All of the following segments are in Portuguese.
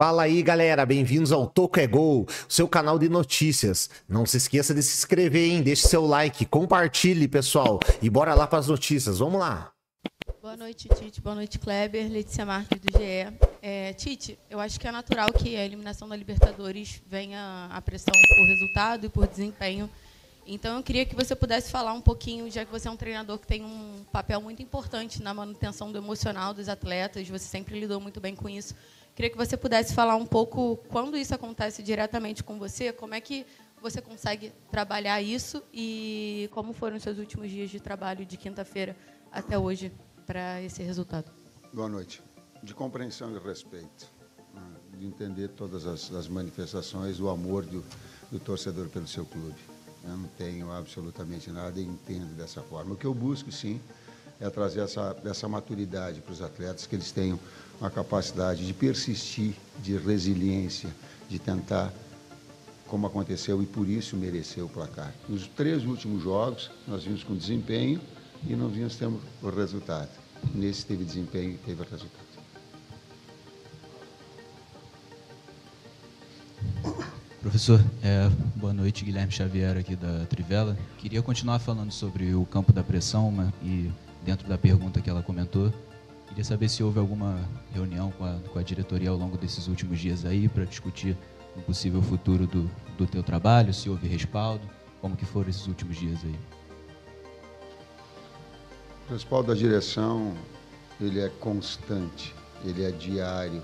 Fala aí, galera, bem-vindos ao Toco é Gol, seu canal de notícias. Não se esqueça de se inscrever, hein? Deixe seu like, compartilhe, pessoal, e bora lá para as notícias. Vamos lá. Boa noite, Tite. Boa noite, Kleber. Letícia Marques, do GE. Tite, eu acho que é natural que a eliminação da Libertadores venha a pressão por resultado e por desempenho. Então, eu queria que você pudesse falar um pouquinho, já que você é um treinador que tem um papel muito importante na manutenção do emocional dos atletas, você sempre lidou muito bem com isso. Queria que você pudesse falar um pouco, quando isso acontece diretamente com você, como é que você consegue trabalhar isso e como foram os seus últimos dias de trabalho de quinta-feira até hoje para esse resultado? Boa noite. De compreensão e respeito, de entender todas as manifestações, o amor do torcedor pelo seu clube. Eu não tenho absolutamente nada e entendo dessa forma. O que eu busco, sim, é trazer essa maturidade para os atletas, que eles tenham uma capacidade de persistir, de resiliência, de tentar, como aconteceu, e por isso mereceu o placar. Nos 3 últimos jogos, nós vimos com desempenho e não vimos tendo o resultado. Nesse teve desempenho e teve o resultado. Professor, boa noite, Guilherme Xavier aqui da Trivela. Queria continuar falando sobre o campo da pressão e dentro da pergunta que ela comentou, queria saber se houve alguma reunião com a diretoria ao longo desses últimos dias aí para discutir o possível futuro do teu trabalho, se houve respaldo, como que foram esses últimos dias aí? O respaldo da direção, ele é constante, ele é diário,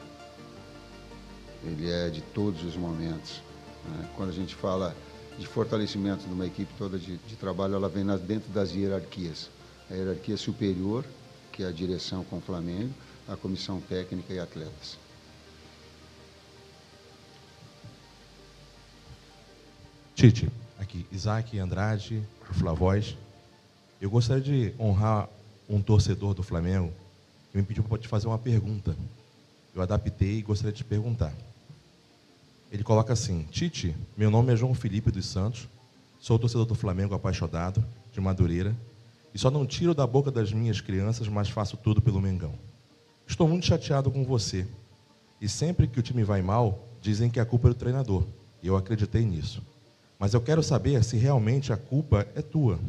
ele é de todos os momentos. Quando a gente fala de fortalecimento de uma equipe toda de trabalho, ela vem dentro das hierarquias. A hierarquia superior, que é a direção com o Flamengo, a comissão técnica e atletas. Tite, aqui, Isaac Andrade, do Flavóis. Eu gostaria de honrar um torcedor do Flamengo que me pediu para te fazer uma pergunta. Eu adaptei e gostaria de te perguntar. Ele coloca assim: Tite, meu nome é João Felipe dos Santos, sou torcedor do Flamengo apaixonado, de Madureira, e só não tiro da boca das minhas crianças, mas faço tudo pelo Mengão. Estou muito chateado com você, e sempre que o time vai mal, dizem que a culpa é do treinador, e eu acreditei nisso. Mas eu quero saber se realmente a culpa é tua.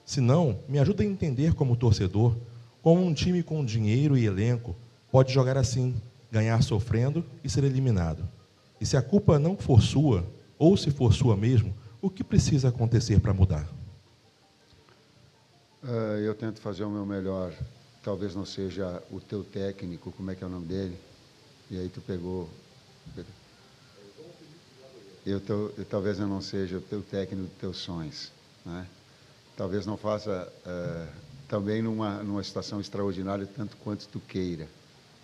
Se não, me ajuda a entender como torcedor, como um time com dinheiro e elenco pode jogar assim, ganhar sofrendo e ser eliminado. E se a culpa não for sua, ou se for sua mesmo, o que precisa acontecer para mudar? Eu tento fazer o meu melhor. Talvez não seja o teu técnico, como é que é o nome dele? E aí tu pegou... talvez eu não seja o teu técnico dos teus sonhos, né? Talvez não faça também numa situação extraordinária tanto quanto tu queira.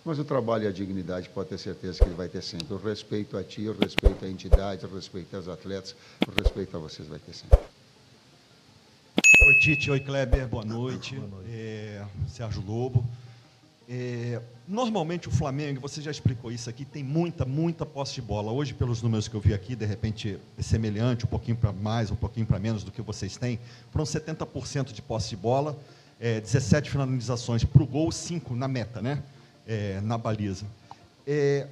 Mas o trabalho e a dignidade pode ter certeza que ele vai ter sempre. O respeito a ti, o respeito à entidade, o respeito aos atletas, o respeito a vocês vai ter sempre. Oi, Tite. Oi, Kleber. Boa noite. Boa noite. Sérgio Lobo. Normalmente o Flamengo, você já explicou isso aqui, tem muita posse de bola. Hoje, pelos números que eu vi aqui, de repente é semelhante, um pouquinho para mais, um pouquinho para menos do que vocês têm. Foram 70% de posse de bola, 17 finalizações para o gol, 5 na meta, né? Na baliza.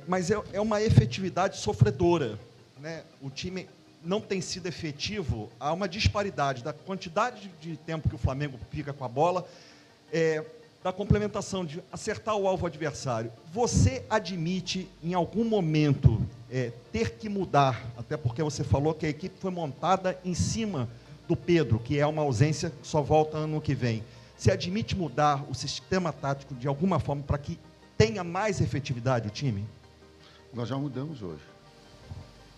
Mas é uma efetividade sofredora, né? O time não tem sido efetivo, há uma disparidade da quantidade de tempo que o Flamengo fica com a bola, da complementação, de acertar o alvo adversário. Você admite, em algum momento, ter que mudar, até porque você falou que a equipe foi montada em cima do Pedro, que é uma ausência que só volta ano que vem. Você admite mudar o sistema tático de alguma forma para que tenha mais efetividade o time? Nós já mudamos hoje.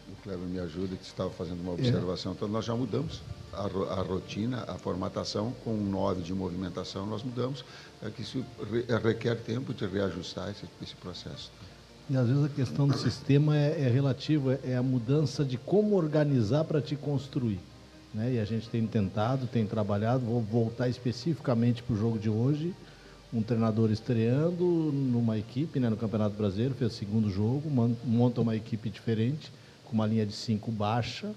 O Kleber me ajuda, que estava fazendo uma observação. Então, nós já mudamos a rotina, a formatação, com 9 de movimentação, nós mudamos. Que isso requer tempo de reajustar esse processo. E às vezes a questão do sistema é relativa, é a mudança de como organizar para te construir, né? E a gente tem tentado, tem trabalhado, vou voltar especificamente para o jogo de hoje, um treinador estreando numa equipe, né, no Campeonato Brasileiro, fez o segundo jogo, monta uma equipe diferente, com uma linha de 5 baixa,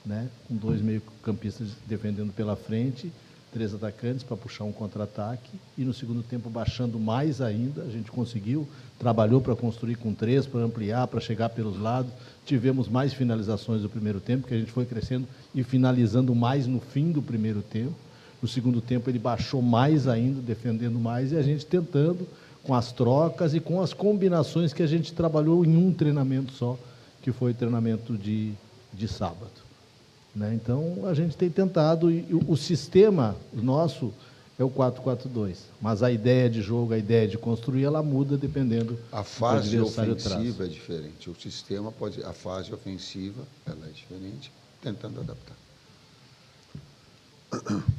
né, com 2 meio-campistas defendendo pela frente, 3 atacantes para puxar um contra-ataque, e no segundo tempo baixando mais ainda, a gente conseguiu, trabalhou para construir com 3, para ampliar, para chegar pelos lados, tivemos mais finalizações do primeiro tempo, que a gente foi crescendo e finalizando mais no fim do primeiro tempo. No segundo tempo ele baixou mais ainda, defendendo mais, e a gente tentando, com as trocas e com as combinações que a gente trabalhou em um treinamento só, que foi o treinamento de sábado. Né? Então, a gente tem tentado, e o sistema nosso é o 4-4-2, mas a ideia de jogo, a ideia de construir, ela muda dependendo a do fase adversário ofensiva traz. é diferente. O sistema pode, a fase ofensiva, ela é diferente, tentando adaptar.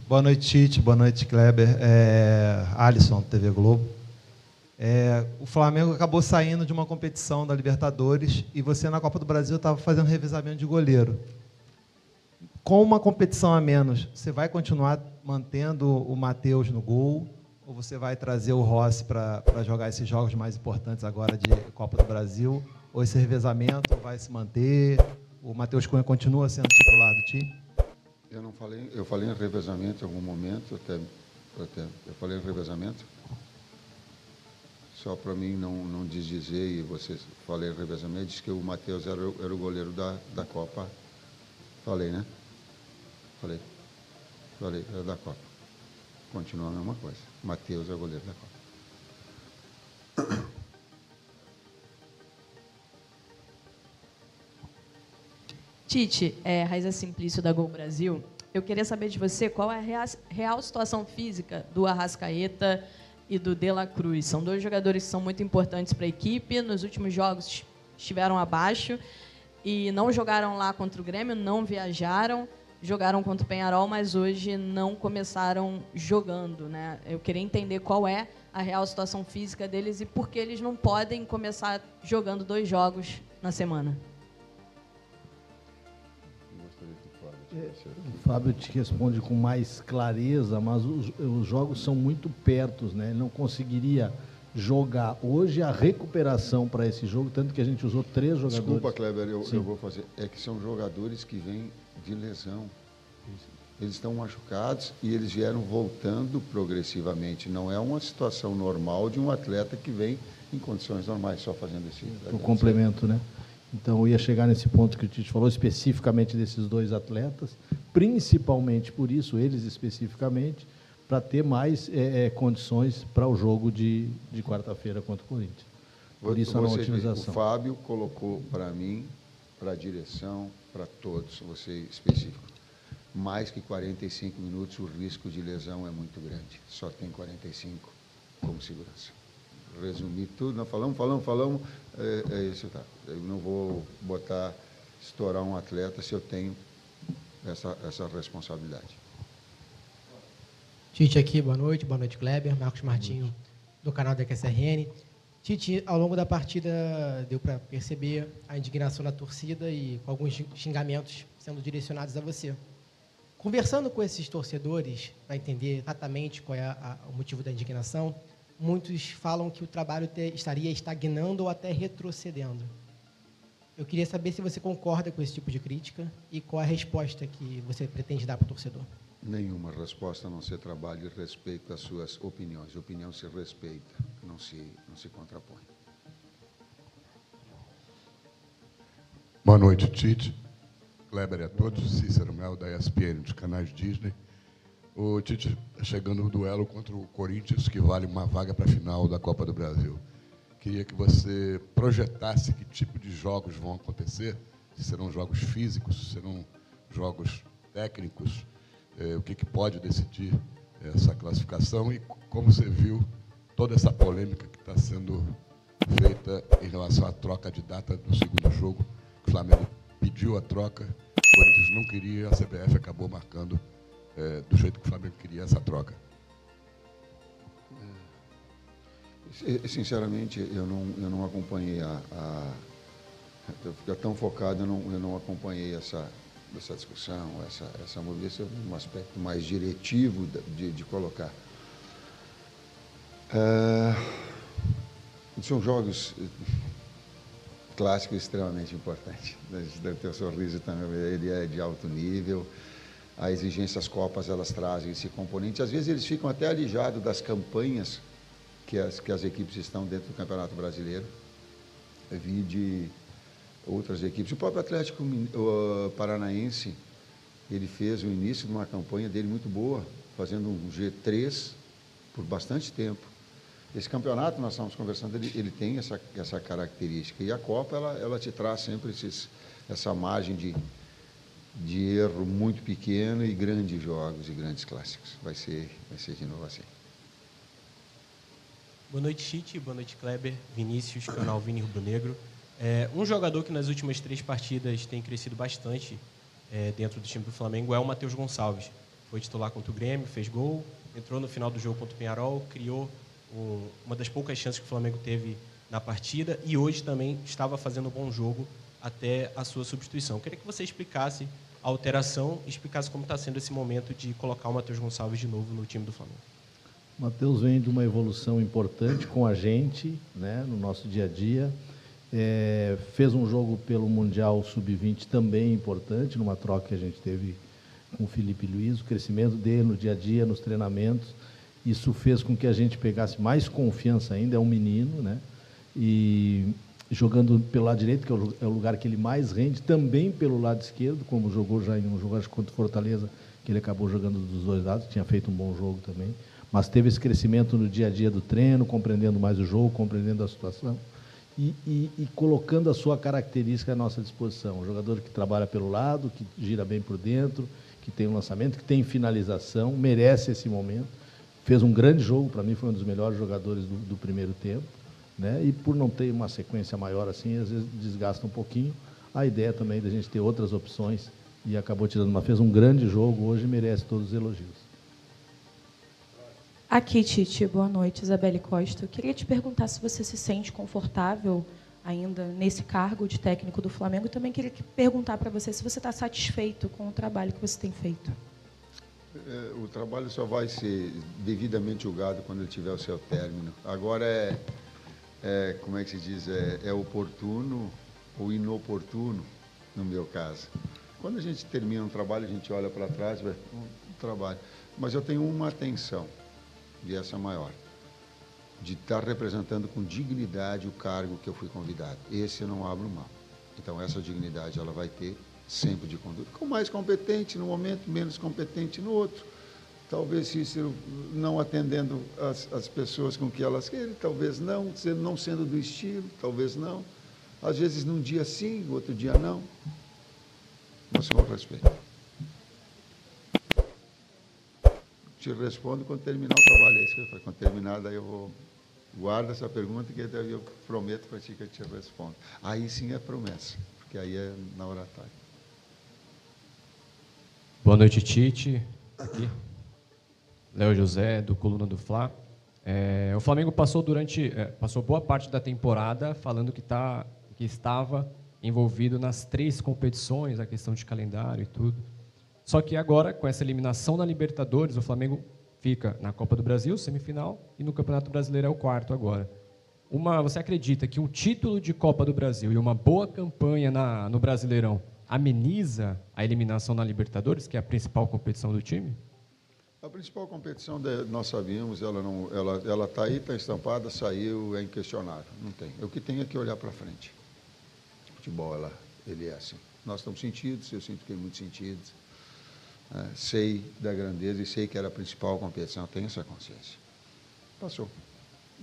Boa noite, Tite. Boa noite, Kleber. Alisson, TV Globo. O Flamengo acabou saindo de uma competição da Libertadores e você, na Copa do Brasil, estava fazendo revezamento de goleiro. Com uma competição a menos, você vai continuar mantendo o Matheus no gol ou você vai trazer o Rossi para jogar esses jogos mais importantes agora de Copa do Brasil? Ou esse revezamento vai se manter? O Matheus Cunha continua sendo titular do time? Eu falei em revezamento em algum momento, eu falei em revezamento, só para mim não desdizer, e vocês falei em revezamento, disse que o Matheus era o goleiro da Copa. Falei, né? Falei, era da Copa. Continua a mesma coisa. Matheus é o goleiro da Copa. Tite, Raiza Simplício da Gol Brasil. Eu queria saber de você qual é a real situação física do Arrascaeta e do De La Cruz. São 2 jogadores que são muito importantes para a equipe. Nos últimos jogos estiveram abaixo e não jogaram lá contra o Grêmio, não viajaram, jogaram contra o Peñarol, mas hoje não começaram jogando, né? Eu queria entender qual é a real situação física deles e por que eles não podem começar jogando 2 jogos na semana. O Fábio te responde com mais clareza, mas os jogos são muito perto, né? Ele não conseguiria jogar. Hoje a recuperação para esse jogo, tanto que a gente usou 3 jogadores. Desculpa, Kleber, eu vou fazer. É que são jogadores que vêm de lesão. Eles estão machucados e eles vieram voltando progressivamente. Não é uma situação normal de um atleta que vem em condições normais, só fazendo esse... O complemento, né? Então, eu ia chegar nesse ponto que o Tite falou, especificamente desses 2 atletas, principalmente por isso, eles especificamente, para ter mais condições para o jogo de quarta-feira contra o Corinthians. Por isso, a não otimização. O Fábio colocou para mim, para a direção, para todos, você específico, mais que 45 minutos, o risco de lesão é muito grande. Só tem 45 como segurança. Resumir tudo, nós falamos, isso tá. Eu não vou estourar um atleta se eu tenho essa responsabilidade. Tite aqui, boa noite Kleber, Marcos Martinho, do canal da QSRN. Tite, ao longo da partida deu para perceber a indignação da torcida e com alguns xingamentos sendo direcionados a você. Conversando com esses torcedores, para entender exatamente qual é o motivo da indignação, muitos falam que o trabalho estaria estagnando ou até retrocedendo. Eu queria saber se você concorda com esse tipo de crítica e qual a resposta que você pretende dar para o torcedor. Nenhuma resposta, a não ser trabalho e respeito às suas opiniões. A opinião se respeita, não se contrapõe. Boa noite, Tite. Kleber e a todos. Cícero Mel, da ESPN, dos canais Disney. O Tite chegando no duelo contra o Corinthians, que vale uma vaga para a final da Copa do Brasil. Queria que você projetasse que tipo de jogos vão acontecer, se serão jogos físicos, se serão jogos técnicos, o que pode decidir essa classificação e como você viu toda essa polêmica que está sendo feita em relação à troca de data do segundo jogo. O Flamengo pediu a troca, o Corinthians não queria, a CBF acabou marcando do jeito que o Flamengo queria essa troca. Sinceramente, eu não acompanhei eu fico tão focado, eu não acompanhei essa discussão, essa movimentação, um aspecto mais diretivo de colocar. São jogos clássicos extremamente importantes. Deve ter o sorriso também, ele é de alto nível. a exigência das Copas, elas trazem esse componente. Às vezes eles ficam até alijados das campanhas que as equipes estão dentro do Campeonato Brasileiro. Eu vi de outras equipes. O próprio Atlético Paranaense, ele fez o início de uma campanha dele muito boa, fazendo um G3 por bastante tempo. Esse campeonato, nós estamos conversando, ele tem essa característica. E a Copa, ela te traz sempre essa margem de erro muito pequeno e grandes jogos e grandes clássicos. Vai ser de novo assim. Boa noite, Tite. Boa noite, Kleber, Vinícius, canal Vini Rubro Negro. Um jogador que nas últimas 3 partidas tem crescido bastante dentro do time do Flamengo é o Matheus Gonçalves. Foi titular contra o Grêmio, fez gol, entrou no final do jogo contra o Peñarol, criou uma das poucas chances que o Flamengo teve na partida e hoje também estava fazendo um bom jogo até a sua substituição. Eu queria que você explicasse a alteração e explicasse como está sendo esse momento de colocar o Matheus Gonçalves de novo no time do Flamengo. O Matheus vem de uma evolução importante com a gente, né, no nosso dia a dia. Fez um jogo pelo Mundial Sub-20 também importante, numa troca que a gente teve com o Felipe Luiz, o crescimento dele no dia a dia, nos treinamentos. Isso fez com que a gente pegasse mais confiança ainda, é um menino, né? E jogando pelo lado direito, que é o lugar que ele mais rende, também pelo lado esquerdo, como jogou já em um jogo contra o Fortaleza, que ele acabou jogando dos dois lados, tinha feito um bom jogo também. Mas teve esse crescimento no dia a dia do treino, compreendendo mais o jogo, compreendendo a situação e colocando a sua característica à nossa disposição. Um jogador que trabalha pelo lado, que gira bem por dentro, que tem um lançamento, que tem finalização, merece esse momento. Fez um grande jogo, para mim foi um dos melhores jogadores do primeiro tempo, né? E por não ter uma sequência maior assim, às vezes desgasta um pouquinho. A ideia também da gente ter outras opções e acabou tirando uma. Fez um grande jogo, hoje merece todos os elogios. Aqui, Tite, boa noite, Isabelle Costa. Eu queria te perguntar se você se sente confortável ainda nesse cargo de técnico do Flamengo e também queria perguntar para você se você está satisfeito com o trabalho que você tem feito. O trabalho só vai ser devidamente julgado quando ele tiver o seu término. Agora como é que se diz, é oportuno ou inoportuno, no meu caso. Quando a gente termina um trabalho, a gente olha para trás, trabalho. Mas eu tenho uma atenção, e essa maior, de estar representando com dignidade o cargo que eu fui convidado. Esse eu não abro mão. Então, essa dignidade ela vai ter sempre de conduta. Com mais competente no momento, menos competente no outro. Talvez Cícero não atendendo as pessoas com que elas querem, talvez não sendo do estilo, talvez não. Às vezes num dia sim, outro dia não. Mas com respeito. Te respondo quando terminar o trabalho. É isso que eu falo. Quando terminar, daí eu vou... Guarda essa pergunta que daí eu prometo para ti que eu te respondo. Aí sim é promessa, porque aí é na oratória. Boa noite, Tite. Aqui. Léo José, do Coluna do Fla. O Flamengo passou boa parte da temporada falando que estava envolvido nas 3 competições, a questão de calendário e tudo. Só que agora, com essa eliminação na Libertadores, o Flamengo fica na Copa do Brasil, semifinal, e no Campeonato Brasileiro é o 4º agora. Você acredita que um título de Copa do Brasil e uma boa campanha no Brasileirão ameniza a eliminação na Libertadores, que é a principal competição do time? A principal competição, nós sabíamos, ela está aí, está estampada, saiu, é inquestionável. Não tem. O que tem é que olhar para frente. O futebol, ele é assim. Nós estamos sentidos, eu sinto que tem muitos sentidos. Sei da grandeza e sei que era a principal competição, tenho essa consciência. Passou.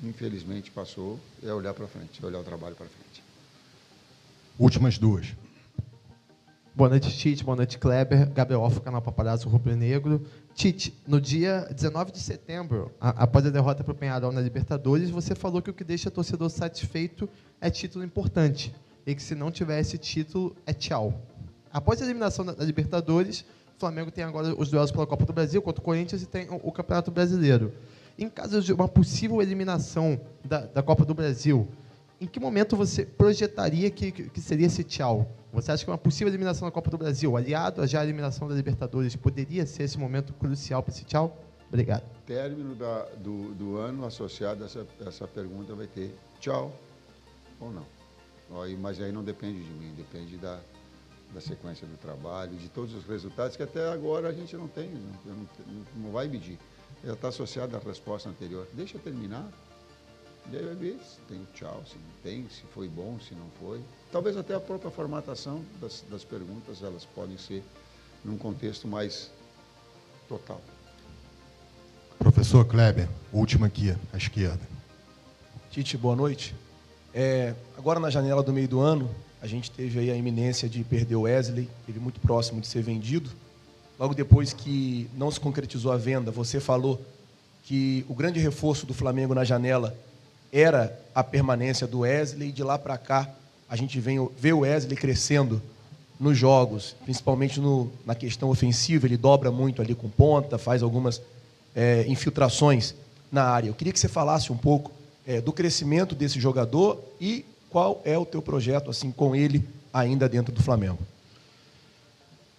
Infelizmente passou, é olhar para frente, é olhar o trabalho para frente. Últimas 2. Boa noite, Tite. Boa noite, Kleber. Gabriel Alfa, canal Paparazzo Rubro Negro. Tite, no dia 19 de setembro, após a derrota para o Peñarol na Libertadores, você falou que o que deixa o torcedor satisfeito é título importante e que se não tiver esse título, é tchau. Após a eliminação da Libertadores, o Flamengo tem agora os duelos pela Copa do Brasil contra o Corinthians e tem o Campeonato Brasileiro. Em caso de uma possível eliminação da Copa do Brasil, em que momento você projetaria que seria esse tchau? Você acha que uma possível eliminação da Copa do Brasil, aliado já à eliminação da Libertadores, poderia ser esse momento crucial para esse tchau? Obrigado. Término do ano associado a essa pergunta vai ter tchau ou não. Mas aí não depende de mim, depende da sequência do trabalho, de todos os resultados que até agora a gente não tem, não vai medir. Já está associado à resposta anterior. Deixa terminar, e aí vai ver se tem o tchau, se não tem, se foi bom, se não foi. Talvez até a própria formatação das perguntas, elas podem ser num contexto mais total. Professor Kleber, última aqui, à esquerda. Tite, boa noite. Agora na janela do meio do ano, a gente teve aí a iminência de perder o Wesley, ele muito próximo de ser vendido. Logo depois que não se concretizou a venda, você falou que o grande reforço do Flamengo na janela era a permanência do Wesley, e de lá para cá a gente vê o Wesley crescendo nos jogos, principalmente na questão ofensiva, ele dobra muito ali com ponta, faz algumas infiltrações na área. Eu queria que você falasse um pouco do crescimento desse jogador e qual é o teu projeto assim com ele ainda dentro do Flamengo.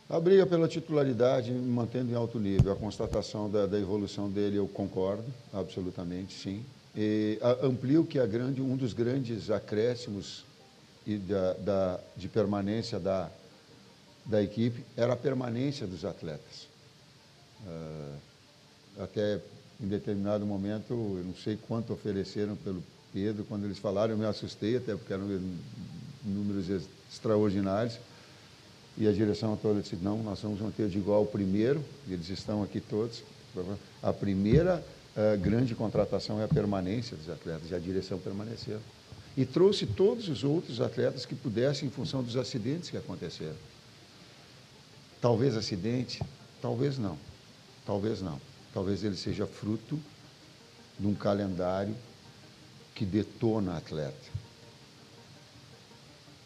A briga pela titularidade, mantendo em alto nível, a constatação da evolução dele, eu concordo, absolutamente, sim. E amplio que um dos grandes acréscimos de permanência da equipe era a permanência dos atletas. Até em determinado momento, eu não sei quanto ofereceram pelo Pedro, quando eles falaram, eu me assustei, até porque eram números extraordinários. E a direção toda disse, não, nós vamos manter de igual o primeiro, eles estão aqui todos. A primeira grande contratação é a permanência dos atletas, e a direção permaneceu. E trouxe todos os outros atletas que pudessem, em função dos acidentes que aconteceram. Talvez acidente, talvez não. Talvez não. Talvez ele seja fruto de um calendário que detona atleta,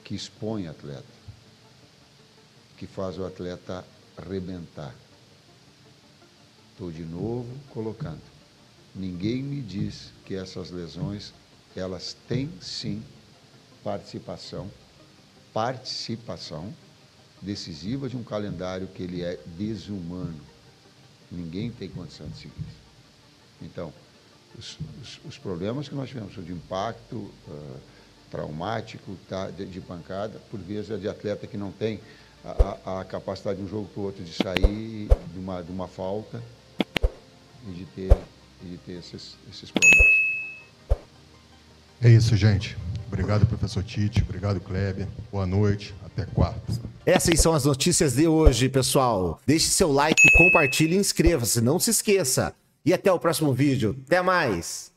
que expõe atleta, que faz o atleta arrebentar. Estou de novo colocando. Ninguém me diz que essas lesões, elas têm sim participação decisiva de um calendário que ele é desumano. Ninguém tem condição de seguir. Então, os problemas que nós tivemos de impacto traumático, de pancada, por vezes é de atleta que não tem a capacidade de um jogo para o outro de sair de uma falta e de ter esses problemas. É isso, gente. Obrigado, professor Tite. Obrigado, Kleber. Boa noite. Até quarta. Essas são as notícias de hoje, pessoal. Deixe seu like, compartilhe e inscreva-se. Não se esqueça. E até o próximo vídeo. Até mais!